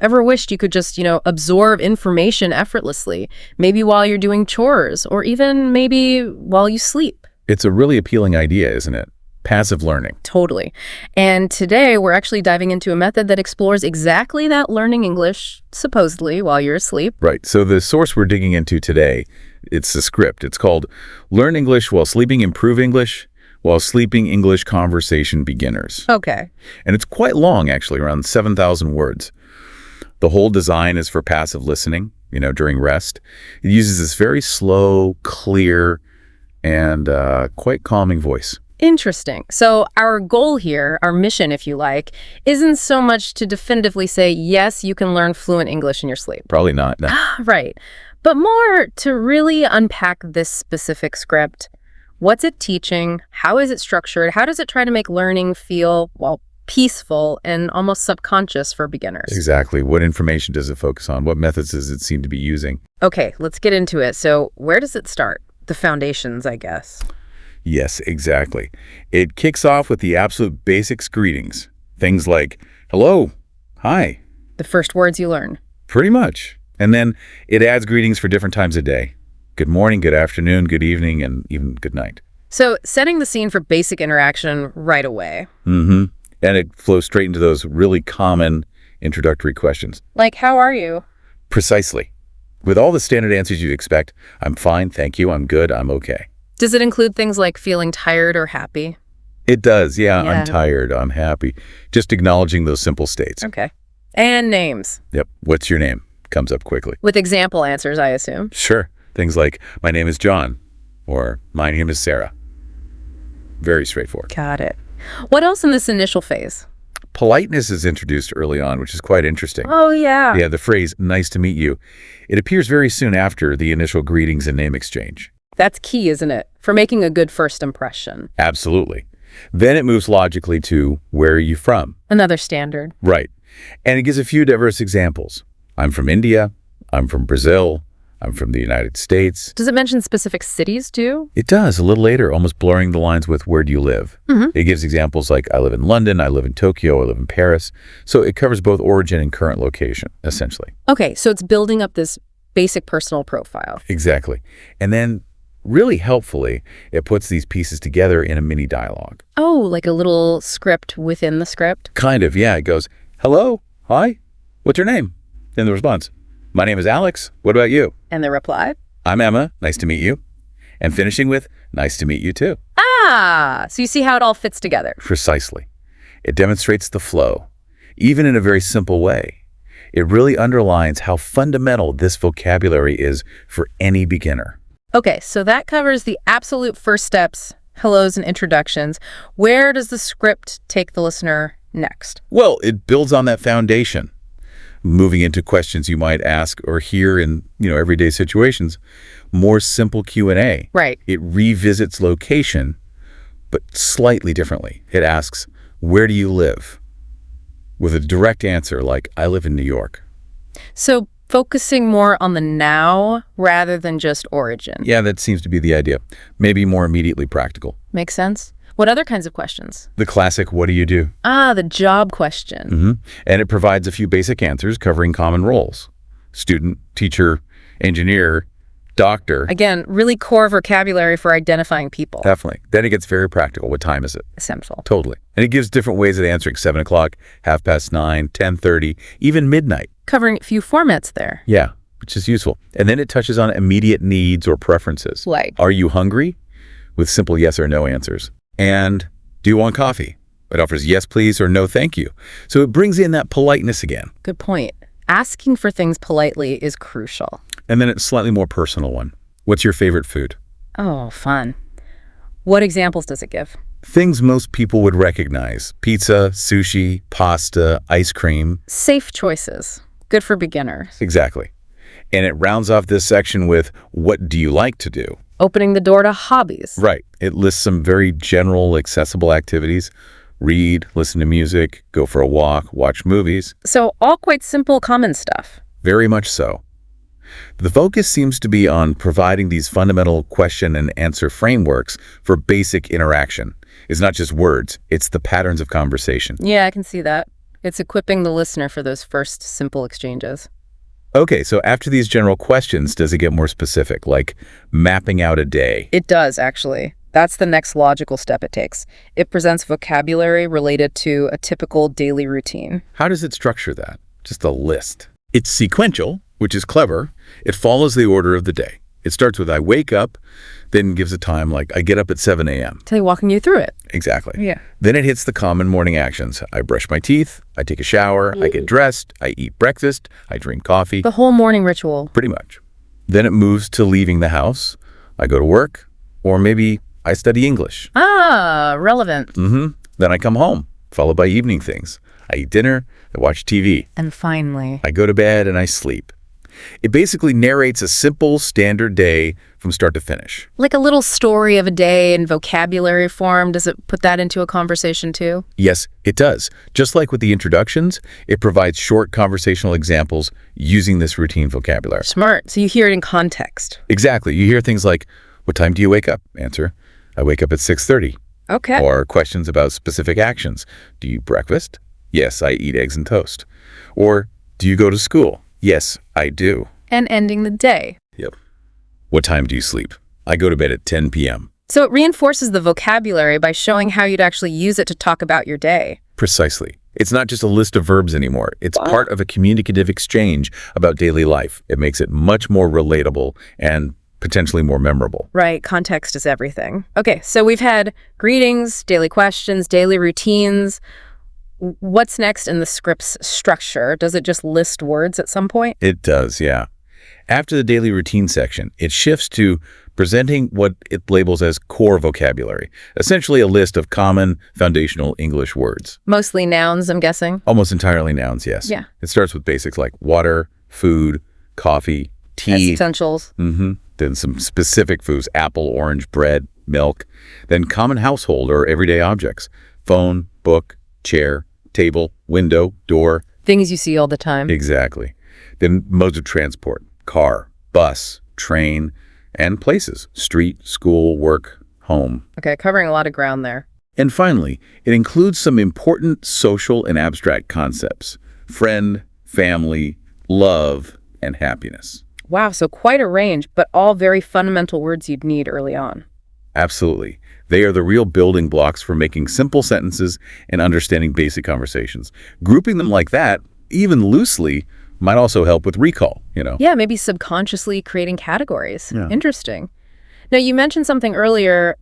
Ever wished you could just, absorb information effortlessly, maybe while you're doing chores, or even maybe while you sleep? It's a really appealing idea, isn't it? Passive learning. Totally. And today we're actually diving into a method that explores exactly that, learning English, supposedly, while you're asleep. Right. So the source we're digging into today, it's a script. It's called Learn English While Sleeping, Improve English While Sleeping English Conversation Beginners. Okay. And it's quite long, actually, around 7,000 words. The whole design is for passive listening, during rest. It uses this very slow, clear, and quite calming voice. Interesting. So our goal here, our mission, if you like, isn't so much to definitively say, yes, you can learn fluent English in your sleep. Probably not. No. Right. But more to really unpack this specific script. What's it teaching? How is it structured? How does it try to make learning feel, peaceful and almost subconscious for beginners? Exactly. What information does it focus on? What methods does it seem to be using? Okay, let's get into it. So where does it start? The foundations, I guess. Yes, exactly. It kicks off with the absolute basics greetings. Things like, hello, hi. The first words you learn. Pretty much. And then it adds greetings for different times of day. Good morning, good afternoon, good evening, and even good night. So setting the scene for basic interaction right away. Mm-hmm. And it flows straight into those really common introductory questions. Like, how are you? Precisely. With all the standard answers you'd expect, I'm fine, thank you, I'm good, I'm okay. Does it include things like feeling tired or happy? It does, yeah. Yeah. I'm tired, I'm happy. Just acknowledging those simple states. Okay. And names. Yep. What's your name? Comes up quickly. With example answers, I assume. Sure. Things like, my name is John, or my name is Sarah. Very straightforward. Got it. What else in this initial phase? Politeness is introduced early on, which is quite interesting. Oh, yeah. Yeah, the phrase, nice to meet you. It appears very soon after the initial greetings and name exchange. That's key, isn't it? For making a good first impression. Absolutely. Then it moves logically to, where are you from? Another standard. Right. And it gives a few diverse examples. I'm from India. I'm from Brazil. I'm from the United States. Does it mention specific cities, too? It does, a little later, almost blurring the lines with where do you live. Mm-hmm. It gives examples like, I live in London, I live in Tokyo, I live in Paris. So it covers both origin and current location, essentially. Okay, so it's building up this basic personal profile. Exactly. And then, really helpfully, it puts these pieces together in a mini dialogue. Oh, like a little script within the script? Kind of, yeah. It goes, hello, hi, what's your name? Then the response, my name is Alex, what about you? And the reply? I'm Emma, nice to meet you. And finishing with, nice to meet you too. Ah, so you see how it all fits together. Precisely. It demonstrates the flow, even in a very simple way. It really underlines how fundamental this vocabulary is for any beginner. Okay, so that covers the absolute first steps, hellos and introductions. Where does the script take the listener next? Well, it builds on that foundation, moving into questions you might ask or hear in, everyday situations. More simple Q&A. Right. It revisits location, but slightly differently. It asks, where do you live? With a direct answer like, I live in New York. So focusing more on the now rather than just origin. Yeah, that seems to be the idea. Maybe more immediately practical. Makes sense. What other kinds of questions? The classic, what do you do? Ah, the job question. Mm-hmm. And it provides a few basic answers covering common roles. Student, teacher, engineer, doctor. Again, really core vocabulary for identifying people. Definitely. Then it gets very practical. What time is it? Essential. Totally. And it gives different ways of answering: 7 o'clock, 9:30, 10:30, even midnight. Covering a few formats there. Yeah, which is useful. And then it touches on immediate needs or preferences. Like? Are you hungry? With simple yes or no answers. And do you want coffee? It offers yes, please, or no, thank you. So it brings in that politeness again. Good point. Asking for things politely is crucial. And then it's a slightly more personal one. What's your favorite food? Oh, fun. What examples does it give? Things most people would recognize: pizza, sushi, pasta, ice cream. Safe choices. Good for beginners. Exactly. And it rounds off this section with, what do you like to do? Opening the door to hobbies. Right. It lists some very general, accessible activities. Read, listen to music, go for a walk, watch movies. So all quite simple, common stuff. Very much so. The focus seems to be on providing these fundamental question and answer frameworks for basic interaction. It's not just words, it's the patterns of conversation. Yeah, I can see that. It's equipping the listener for those first simple exchanges. Okay, so after these general questions, does it get more specific, like mapping out a day? It does, actually. That's the next logical step it takes. It presents vocabulary related to a typical daily routine. How does it structure that? Just a list. It's sequential, which is clever. It follows the order of the day. It starts with I wake up, then gives a time like I get up at 7 a.m. Tell you walking you through it. Exactly. Yeah. Then it hits the common morning actions. I brush my teeth, I take a shower, I get dressed, I eat breakfast, I drink coffee. The whole morning ritual. Pretty much. Then it moves to leaving the house. I go to work, or maybe I study English. Ah, relevant. Then I come home, followed by evening things. I eat dinner, I watch TV. And finally, I go to bed and I sleep. It basically narrates a simple, standard day from start to finish. like a little story of a day in vocabulary form. Does it put that into a conversation too? Yes, it does. Just like with the introductions, it provides short conversational examples using this routine vocabulary. Smart. So you hear it in context. Exactly. You hear things like, what time do you wake up? Answer, I wake up at 6:30. Okay. Or questions about specific actions. Do you breakfast? Yes, I eat eggs and toast. Or do you go to school? Yes, I do. And ending the day. Yep. What time do you sleep? I go to bed at 10 p.m. So it reinforces the vocabulary by showing how you'd actually use it to talk about your day. Precisely. It's not just a list of verbs anymore. It's part of a communicative exchange about daily life. It makes it much more relatable and potentially more memorable. Right, context is everything. Okay, so we've had greetings, daily questions, daily routines. What's next in the script's structure? Does it just list words at some point? It does, yeah. After the daily routine section, it shifts to presenting what it labels as core vocabulary, essentially a list of common foundational English words. Mostly nouns, I'm guessing. Almost entirely nouns, yes. Yeah. It starts with basics like water, food, coffee, tea. Essentials. Then some specific foods, apple, orange, bread, milk. Then common household or everyday objects, phone, book, chair, table, window, door. Things you see all the time. Exactly. Then modes of transport, car, bus, train, and places, street, school, work, home. Okay, covering a lot of ground there. And finally, it includes some important social and abstract concepts, friend, family, love, and happiness. Wow, so quite a range, but all very fundamental words you'd need early on. Absolutely. They are the real building blocks for making simple sentences and understanding basic conversations. Grouping them like that, even loosely, might also help with recall, Yeah, maybe subconsciously creating categories. Yeah. Interesting. Now, you mentioned something earlier.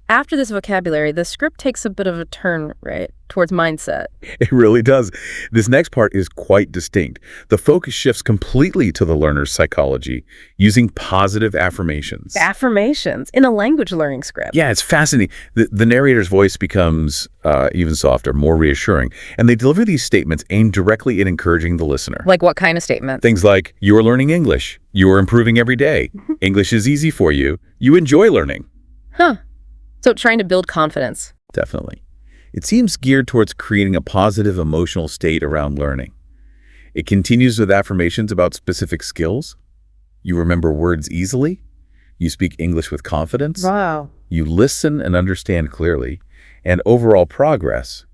After this vocabulary, the script takes a bit of a turn, right, towards mindset. It really does. This next part is quite distinct. The focus shifts completely to the learner's psychology using positive affirmations. Affirmations in a language learning script. Yeah, it's fascinating. The narrator's voice becomes even softer, more reassuring, and they deliver these statements aimed directly at encouraging the listener. Like what kind of statement? Things like, you are learning English, you are improving every day, English is easy for you, you enjoy learning. Huh. So trying to build confidence. Definitely. It seems geared towards creating a positive emotional state around learning. It continues with affirmations about specific skills. You remember words easily. You speak English with confidence. Wow. You listen and understand clearly. And overall progress,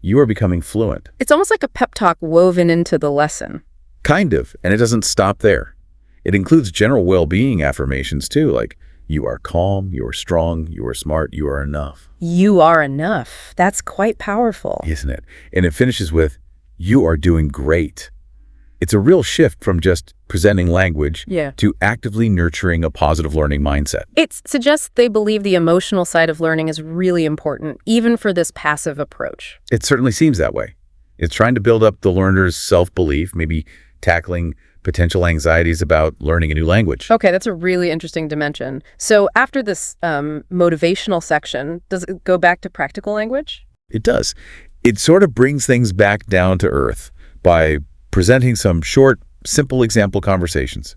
you are becoming fluent. It's almost like a pep talk woven into the lesson. Kind of, and it doesn't stop there. It includes general well-being affirmations too, like you are calm, you are strong, you are smart, you are enough. You are enough. That's quite powerful. Isn't it? And it finishes with, you are doing great. It's a real shift from just presenting language to actively nurturing a positive learning mindset. It suggests they believe the emotional side of learning is really important, even for this passive approach. It certainly seems that way. It's trying to build up the learner's self-belief, maybe tackling potential anxieties about learning a new language. Okay, that's a really interesting dimension. So after this motivational section, does it go back to practical language? It does. It sort of brings things back down to earth by presenting some short, simple example conversations,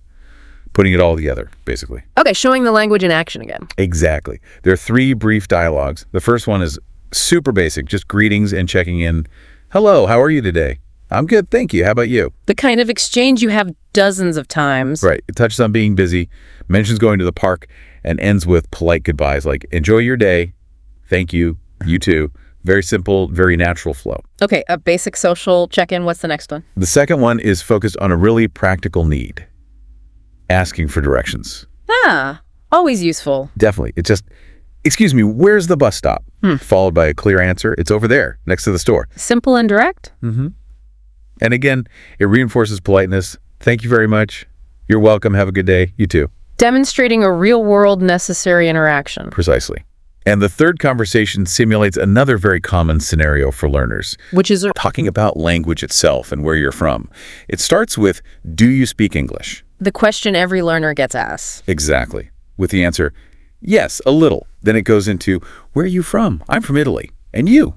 putting it all together, basically. Okay, showing the language in action again. Exactly. There are 3 brief dialogues. The first one is super basic, just greetings and checking in. Hello, how are you today? I'm good, thank you. How about you? The kind of exchange you have dozens of times. Right. It touches on being busy, mentions going to the park, and ends with polite goodbyes like, enjoy your day, thank you, you too, Very simple, very natural flow. Okay, a basic social check-in. What's the next one? The second one is focused on a really practical need, asking for directions. Ah, always useful. Definitely. It's just, excuse me, where's the bus stop? Followed by a clear answer. It's over there, next to the store. Simple and direct? And again, it reinforces politeness. Thank you very much. You're welcome. Have a good day. You too. Demonstrating a real-world necessary interaction. Precisely. And the third conversation simulates another very common scenario for learners. Which is Talking about language itself and where you're from. It starts with, do you speak English? the question every learner gets asked. Exactly. With the answer, yes, a little. Then it goes into, where are you from? I'm from Italy. And you?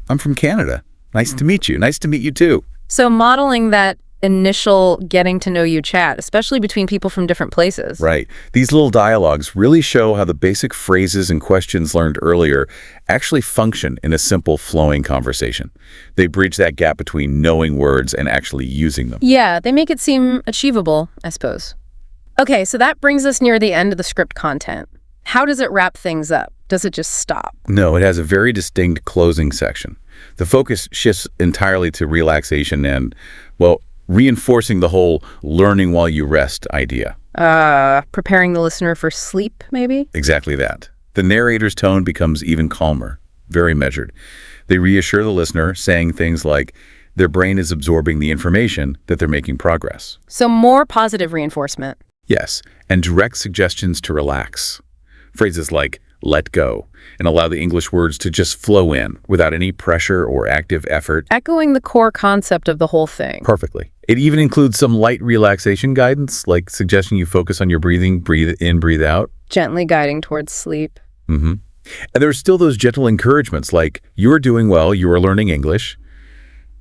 I'm from Canada. Nice to meet you. Nice to meet you too. So modeling that initial getting to know you chat, especially between people from different places. Right. These little dialogues really show how the basic phrases and questions learned earlier actually function in a simple flowing conversation. They bridge that gap between knowing words and actually using them. Yeah, they make it seem achievable, I suppose. Okay, so that brings us near the end of the script content. How does it wrap things up? Does it just stop? No, it has a very distinct closing section. The focus shifts entirely to relaxation and, well, reinforcing the whole learning while you rest idea. Preparing the listener for sleep, maybe? Exactly that. The narrator's tone becomes even calmer, very measured. They reassure the listener, saying things like their brain is absorbing the information, that they're making progress. So more positive reinforcement. Yes, and direct suggestions to relax. Phrases like let go and allow the English words to just flow in without any pressure or active effort. Echoing the core concept of the whole thing. Perfectly. It even includes some light relaxation guidance, like suggesting you focus on your breathing, breathe in, breathe out. Gently guiding towards sleep. And there's still those gentle encouragements like, you are doing well, you are learning English.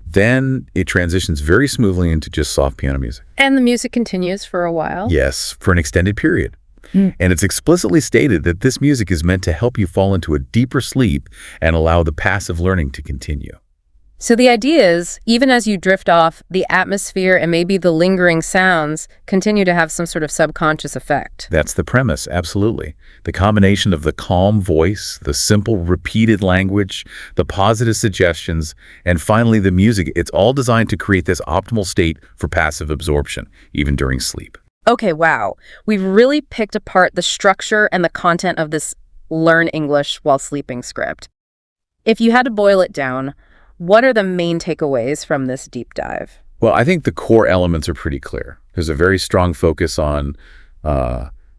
Then it transitions very smoothly into just soft piano music. And the music continues for a while. Yes, for an extended period. And it's explicitly stated that this music is meant to help you fall into a deeper sleep and allow the passive learning to continue. So the idea is, even as you drift off, the atmosphere and maybe the lingering sounds continue to have some sort of subconscious effect. That's the premise, absolutely. The combination of the calm voice, the simple repeated language, the positive suggestions, and finally the music, it's all designed to create this optimal state for passive absorption, even during sleep. Okay, wow. We've really picked apart the structure and the content of this Learn English While Sleeping script. If you had to boil it down, what are the main takeaways from this deep dive? Well, I think the core elements are pretty clear. There's a very strong focus on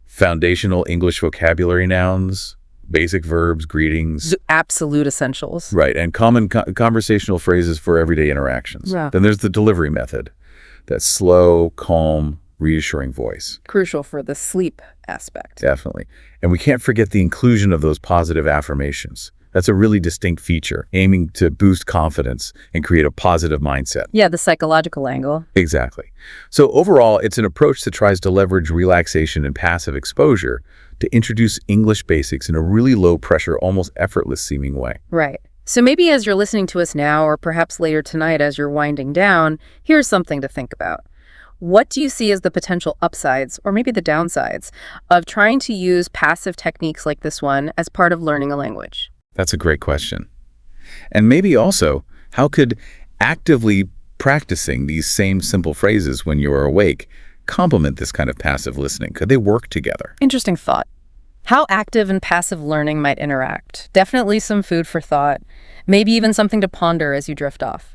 foundational English vocabulary nouns, basic verbs, greetings. Absolute essentials. Right, and common conversational phrases for everyday interactions. Yeah. Then there's the delivery method, that slow, calm, reassuring voice. Crucial for the sleep aspect. Definitely. And we can't forget the inclusion of those positive affirmations. That's a really distinct feature, aiming to boost confidence and create a positive mindset. Yeah, the psychological angle. Exactly. So overall, it's an approach that tries to leverage relaxation and passive exposure to introduce English basics in a really low-pressure, almost effortless-seeming way. Right. So maybe as you're listening to us now, or perhaps later tonight as you're winding down, here's something to think about. What do you see as the potential upsides, or maybe the downsides, of trying to use passive techniques like this one as part of learning a language? That's a great question. And maybe also, how could actively practicing these same simple phrases when you are awake complement this kind of passive listening? Could they work together? Interesting thought. How active and passive learning might interact. Definitely some food for thought. Maybe even something to ponder as you drift off.